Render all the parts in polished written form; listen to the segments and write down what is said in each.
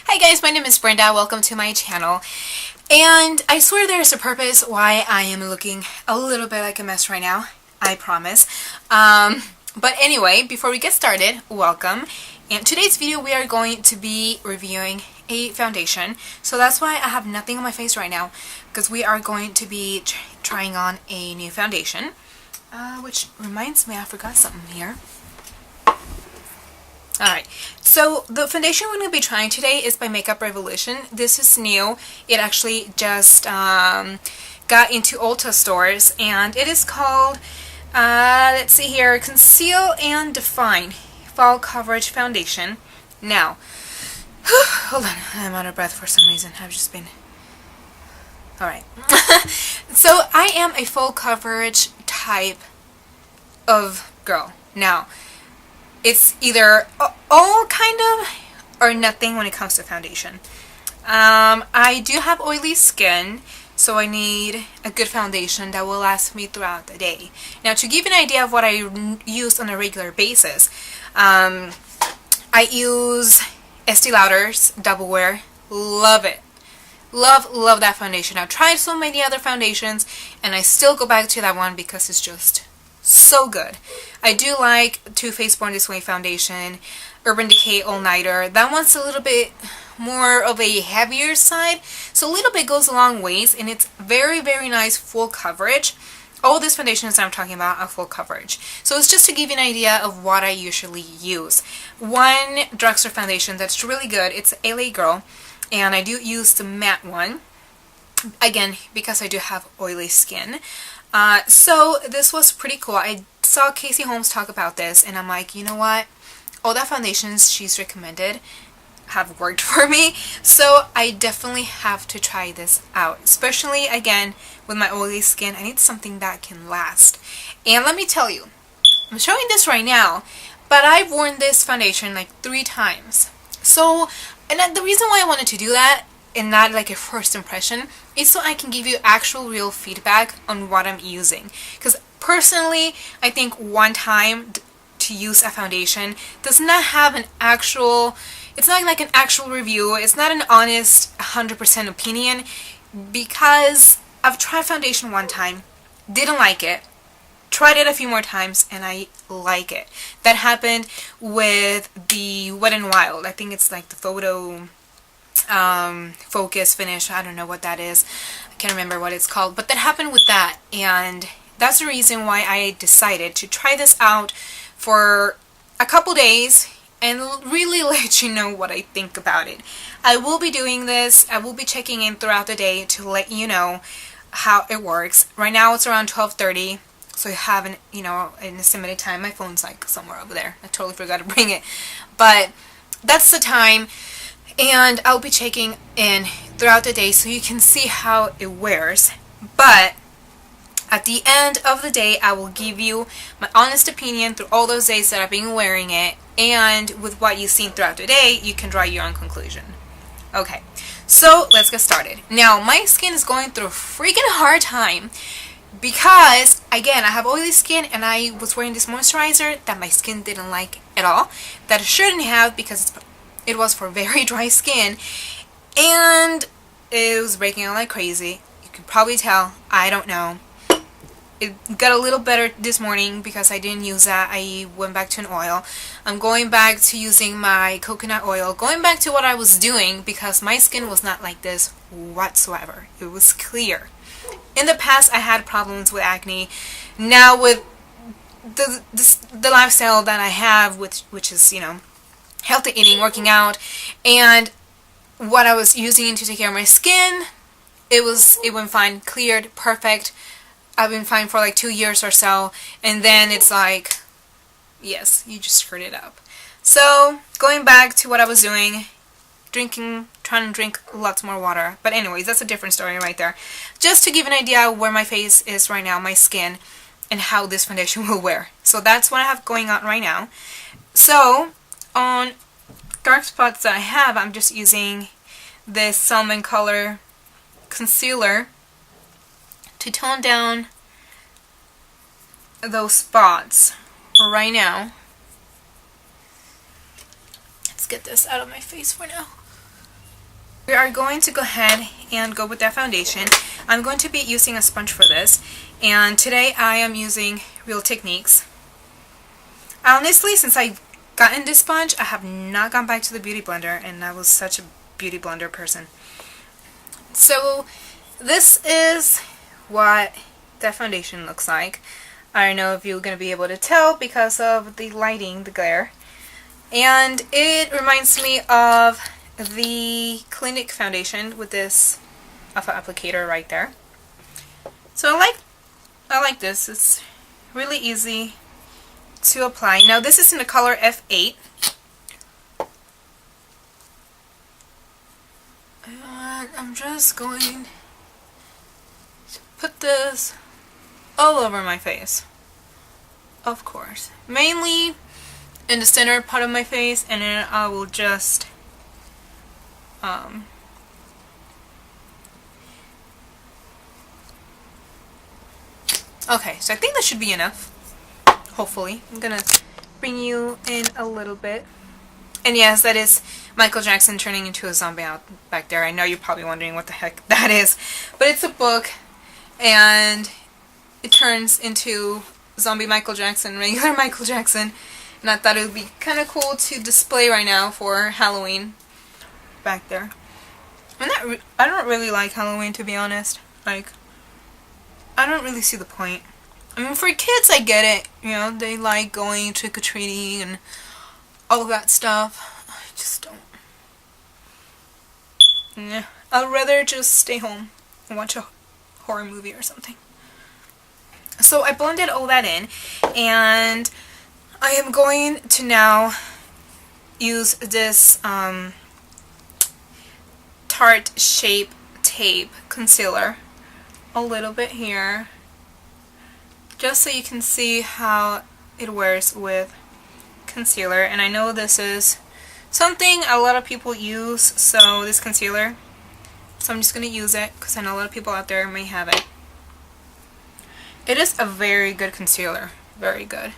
Hi guys, my name is Brenda. Welcome to my channel. And I swear there's a purpose why I am looking a little bit like a mess right now. I promise. But anyway, before we get started, welcome. In today's video, we are going to be reviewing a foundation. So that's why I have nothing on my face right now, because we are going to be trying on a new foundation. Which reminds me, I forgot something here. Alright, so the foundation we're going to be trying today is by Makeup Revolution. This is new. It actually just got into Ulta stores, and it is called, let's see here, Conceal and Define Fall Coverage Foundation. Now, hold on, I'm out of breath for some reason. I've just been... Alright. So, I am a full coverage type of girl. Now, it's either all kind of or nothing when it comes to foundation. I do have oily skin, so I need a good foundation that will last me throughout the day. Now, to give you an idea of what I use on a regular basis, I use Estee Lauder's Double Wear. Love it. Love that foundation. I've tried so many other foundations, and I still go back to that one because it's just so good. I do like Too Faced Born This Way foundation, Urban Decay All Nighter. That one's a little bit more of a heavier side, so a little bit goes a long ways, and it's very nice full coverage. All these foundations that I'm talking about are full coverage. So it's just to give you an idea of what I usually use. One drugstore foundation that's really good, it's LA Girl, and I do use the matte one, again, because I do have oily skin. So this was pretty cool. I saw Casey Holmes talk about this, and I'm like, you know what? All the foundations she's recommended have worked for me, so I definitely have to try this out. Especially, again, with my oily skin, I need something that can last. And let me tell you, I'm showing this right now, but I've worn this foundation like 3 times. So, and the reason why I wanted to do that, and not like a first impression, is so I can give you actual real feedback on what I'm using. Because personally, I think one time to use a foundation does not have an actual, it's not like an actual review, it's not an honest 100% opinion, because I've tried foundation one time, didn't like it, tried it a few more times, and I like it. That happened with the Wet n Wild. I think it's like the photo focus finish. I don't know what that is. I can't remember what it's called, but that happened with that, and that's the reason why I decided to try this out for a couple days and really let you know what I think about it. I will be doing this. I will be checking in throughout the day to let you know how it works. Right now it's around 12:30, so you have an, an estimated time. My phone's like somewhere over there. I totally forgot to bring it, but that's the time. And I'll be checking in throughout the day so you can see how it wears. But at the end of the day, I will give you my honest opinion through all those days that I've been wearing it. And with what you've seen throughout the day, you can draw your own conclusion. Okay, so let's get started. Now, my skin is going through a freaking hard time because, again, I have oily skin, and I was wearing this moisturizer that my skin didn't like at all. That it shouldn't have, because it was for very dry skin, and it was breaking out like crazy. You can probably tell. I don't know. It got a little better this morning because I didn't use that. I went back to an oil. I'm going back to using my coconut oil. Going back to what I was doing, because my skin was not like this whatsoever. It was clear. In the past, I had problems with acne. Now with the lifestyle that I have, which is, healthy eating, working out, and what I was using to take care of my skin, it went fine, cleared, perfect. I've been fine for like 2 years or so, and then it's like, yes, you just screwed it up. So, going back to what I was doing, trying to drink lots more water. But anyways, that's a different story right there. Just to give an idea of where my face is right now, my skin, and how this foundation will wear. So that's what I have going on right now. So, on dark spots that I have, I'm just using this salmon color concealer to tone down those spots right now. Let's get this out of my face for now. We are going to go ahead and go with that foundation. I'm going to be using a sponge for this, and today I am using Real Techniques. Honestly, since I've gotten this sponge, I have not gone back to the Beauty Blender, and I was such a Beauty Blender person. So this is what that foundation looks like. I don't know if you're going to be able to tell because of the lighting, the glare. And it reminds me of the Clinique foundation with this alpha applicator right there. So I like this. It's really easy to apply. Now this is in the color F8. And I'm just going to put this all over my face. Of course. Mainly in the center part of my face, and then I will just okay, so I think that should be enough. Hopefully. I'm gonna bring you in a little bit. And yes, that is Michael Jackson turning into a zombie out back there. I know you're probably wondering what the heck that is. But it's a book, and it turns into zombie Michael Jackson, regular Michael Jackson. And I thought it would be kind of cool to display right now for Halloween back there. I don't really like Halloween, to be honest. Like, I don't really see the point. I mean, for kids, I get it. You know, they like going trick-or-treating and all of that stuff. I just don't. Yeah, I'd rather just stay home and watch a horror movie or something. So I blended all that in, and I am going to now use this Tarte Shape Tape Concealer a little bit here, just so you can see how it wears with concealer. And I know this is something a lot of people use, so this concealer, so I'm just going to use it because I know a lot of people out there may have it. It is a very good concealer, very good.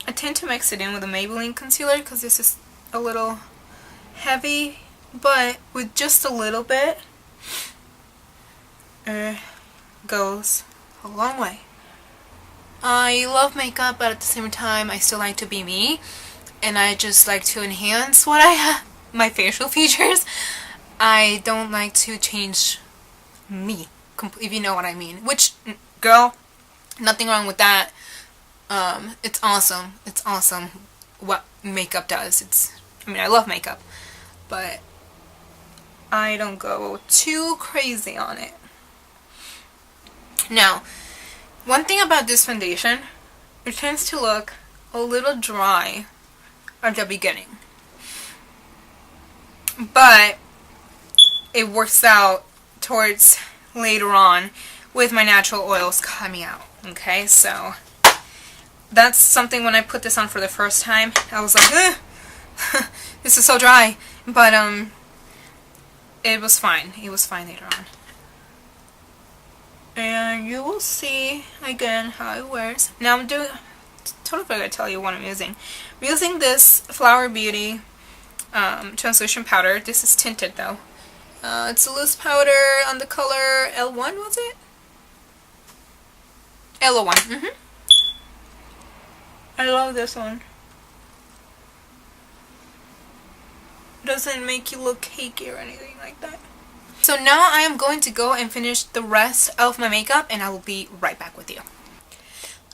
I tend to mix it in with a Maybelline concealer because this is a little heavy, but with just a little bit, goes a long way. I love makeup, but at the same time I still like to be me, and I just like to enhance what I have, my facial features. I don't like to change me, if you know what I mean. Which, girl, nothing wrong with that. It's awesome. It's awesome what makeup does. I mean, I love makeup, but I don't go too crazy on it. Now, one thing about this foundation, it tends to look a little dry at the beginning, but it works out towards later on with my natural oils coming out. Okay, so that's something. When I put this on for the first time, I was like, this is so dry, but it was fine. It was fine later on. And you will see again how it wears. Now I'm doing, totally forgot to tell you what I'm using. I'm using this Flower Beauty translucent powder. This is tinted though. It's a loose powder on the color L1, was it? L01. I love this one. Doesn't make you look cakey or anything like that. So now I am going to go and finish the rest of my makeup, and I will be right back with you.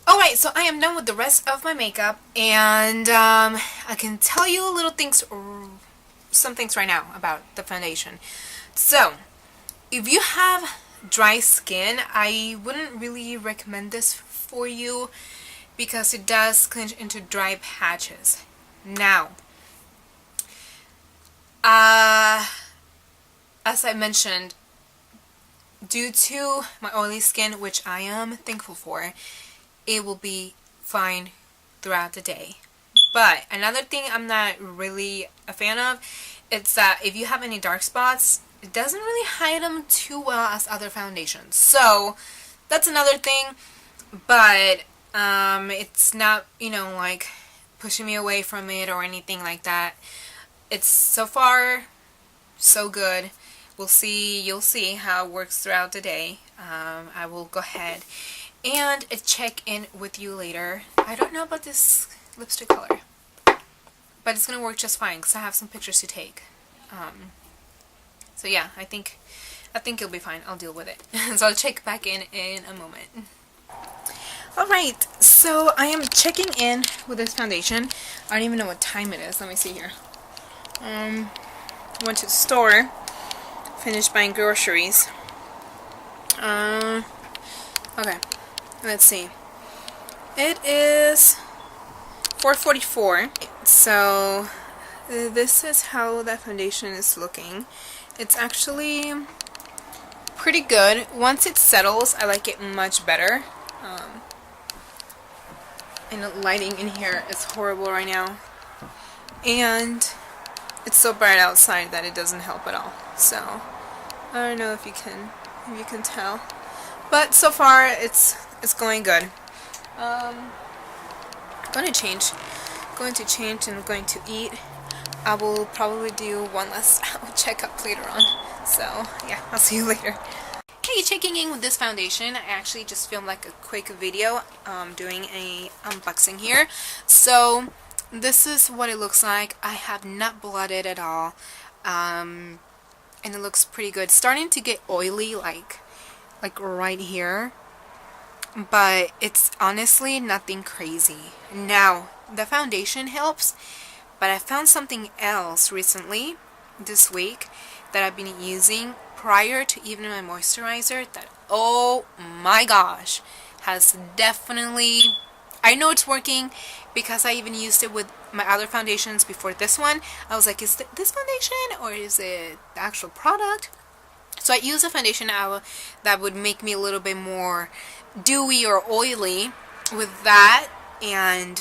Alright, so I am done with the rest of my makeup, and I can tell you some things right now about the foundation. So, if you have dry skin, I wouldn't really recommend this for you because it does clinch into dry patches. Now, as I mentioned, due to my oily skin, which I am thankful for, it will be fine throughout the day. But another thing I'm not really a fan of, it's that if you have any dark spots, it doesn't really hide them too well as other foundations. So that's another thing, but it's not, you know, like pushing me away from it or anything like that. It's so far so good. You'll see how it works throughout the day. I will go ahead and check in with you later. I don't know about this lipstick color, but it's gonna work just fine because I have some pictures to take. So yeah, I think you'll be fine. I'll deal with it. So I'll check back in a moment. Alright, so I am checking in with this foundation. I don't even know what time it is. Let me see here. Went to the store, finished buying groceries. Okay, let's see. It is 4:44. So this is how that foundation is looking. It's actually pretty good. Once it settles, I like it much better. And the lighting in here is horrible right now. And it's so bright outside that it doesn't help at all. So I don't know if you can tell. But so far it's going good. Going to change and I'm going to eat. I will probably do one last checkup later on. So yeah, I'll see you later. Hey, checking in with this foundation. I actually just filmed like a quick video doing a unboxing here. So this is what it looks like. I have not blotted at all, and it looks pretty good. Starting to get oily like right here, but it's honestly nothing crazy. Now the foundation helps, but I found something else recently this week that I've been using prior to even my moisturizer that, oh my gosh, has definitely, I know it's working because I even used it with my other foundations before this one. I was like, is it this foundation or is it the actual product? So I used a foundation that would make me a little bit more dewy or oily with that, and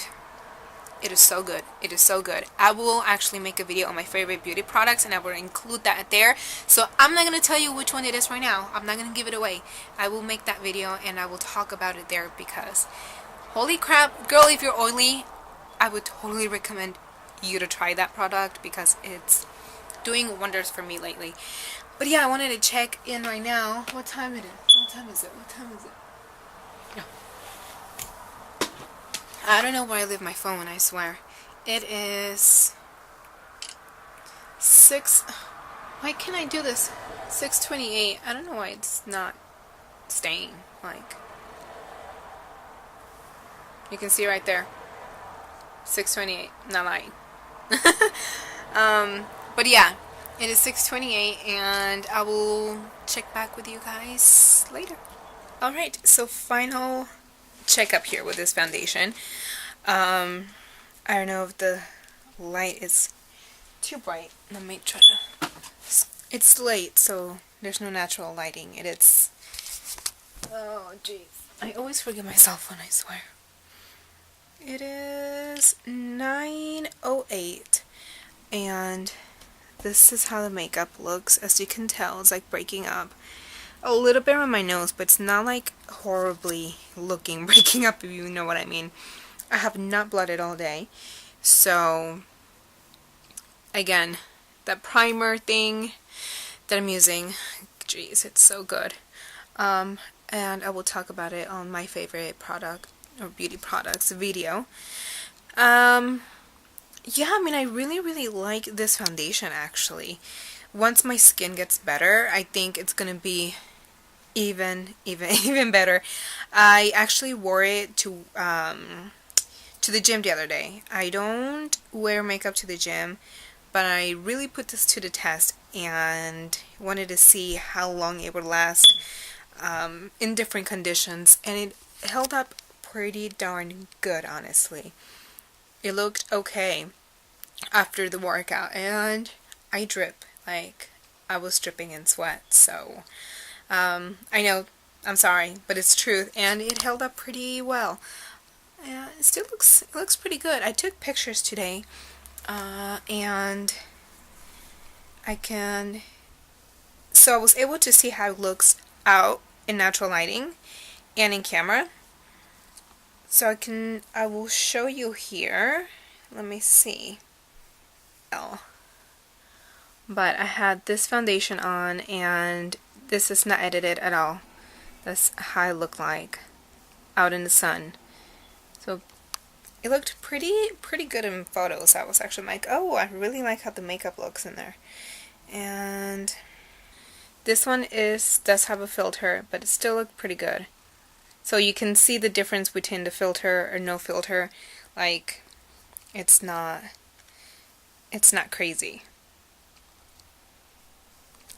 it is so good. It is so good. I will actually make a video on my favorite beauty products and I will include that there. So I'm not going to tell you which one it is right now. I'm not going to give it away. I will make that video and I will talk about it there because holy crap, girl, if you're oily, I would totally recommend you to try that product because it's doing wonders for me lately. But yeah, I wanted to check in right now. What time it is? What time is it? What time is it? No. I don't know where I leave my phone, I swear. It is 6... Why can't I do this? 6:28. I don't know why it's not staying. Like, you can see right there. 6:28. Not lying. But yeah, it is 6:28 and I will check back with you guys later. Alright, so final checkup here with this foundation. I don't know if the light is too bright. Let me try to... It's late, so there's no natural lighting. It's... Oh, jeez. I always forget my cell phone, I swear. It is 9:08, and this is how the makeup looks. As you can tell, it's like breaking up a little bit on my nose, but it's not like horribly looking breaking up, if you know what I mean. I have not blotted all day, so again, that primer thing that I'm using, jeez, it's so good. And I will talk about it on my favorite product or beauty products video. Yeah, I mean, I really like this foundation actually. Once my skin gets better, I think it's gonna be even better. I actually wore it to the gym the other day. I don't wear makeup to the gym, but I really put this to the test and wanted to see how long it would last in different conditions, and it held up pretty darn good, honestly. It looked okay after the workout, and I drip like I was dripping in sweat. So I know, I'm sorry, but it's truth, and it held up pretty well. Yeah, it still looks pretty good. I took pictures today, and so I was able to see how it looks out in natural lighting and in camera. So I will show you here. Let me see. but I had this foundation on, and this is not edited at all. That's how I look like out in the sun. So it looked pretty good in photos. I was actually like, oh, I really like how the makeup looks in there. And this one does have a filter, but it still looked pretty good. So you can see the difference between the filter or no filter. Like, it's not crazy.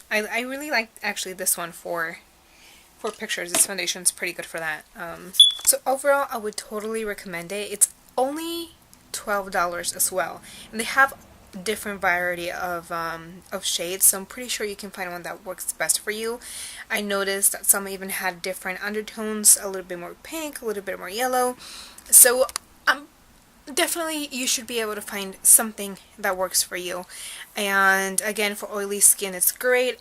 I really like actually this one for pictures. This foundation is pretty good for that. So overall, I would totally recommend it. It's only $12 as well, and they have different variety of shades, so I'm pretty sure you can find one that works best for you. I noticed that some even had different undertones, a little bit more pink, a little bit more yellow. So definitely you should be able to find something that works for you. And again, for oily skin, it's great.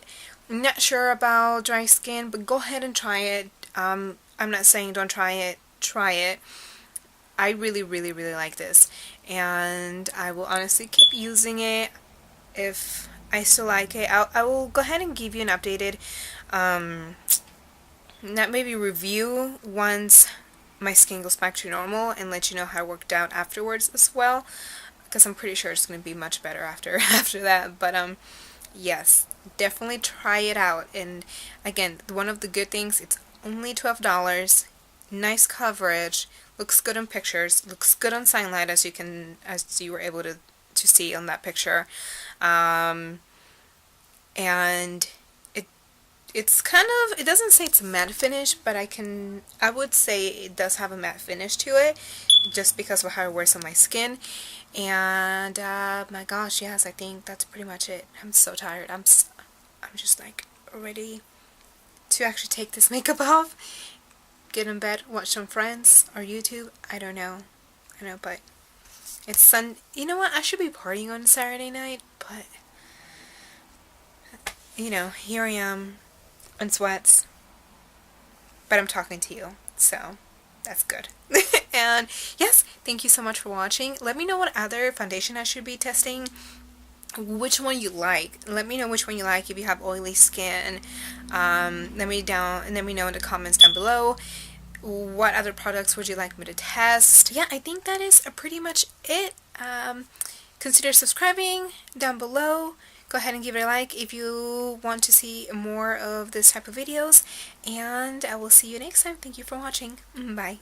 I'm not sure about dry skin, but go ahead and try it. I'm not saying don't try it. Try it. I really like this, and I will honestly keep using it if I still like it. I will go ahead and give you an updated, not maybe review once my skin goes back to normal, and let you know how it worked out afterwards as well, because I'm pretty sure it's going to be much better after that. But yes, definitely try it out. And again, one of the good things, it's only $12. Nice coverage, looks good in pictures, looks good on sunlight, as you were able to see on that picture. And it's kind of, it doesn't say it's a matte finish, but I would say it does have a matte finish to it, just because of how it wears on my skin. And my gosh, yes, I think that's pretty much it. I'm so tired. I'm just like ready to actually take this makeup off, get in bed, watch some Friends or YouTube. I don't know. I know, but it's you know what? I should be partying on Saturday night, but you know, here I am in sweats, but I'm talking to you, so that's good. And yes, thank you so much for watching. Let me know what other foundation I should be testing, which one you like. Let me know which one you like if you have oily skin. Let me know in the comments down below. What other products would you like me to test? Yeah, I think that is pretty much it. Consider subscribing down below. Go ahead and give it a like if you want to see more of this type of videos. And I will see you next time. Thank you for watching. Bye.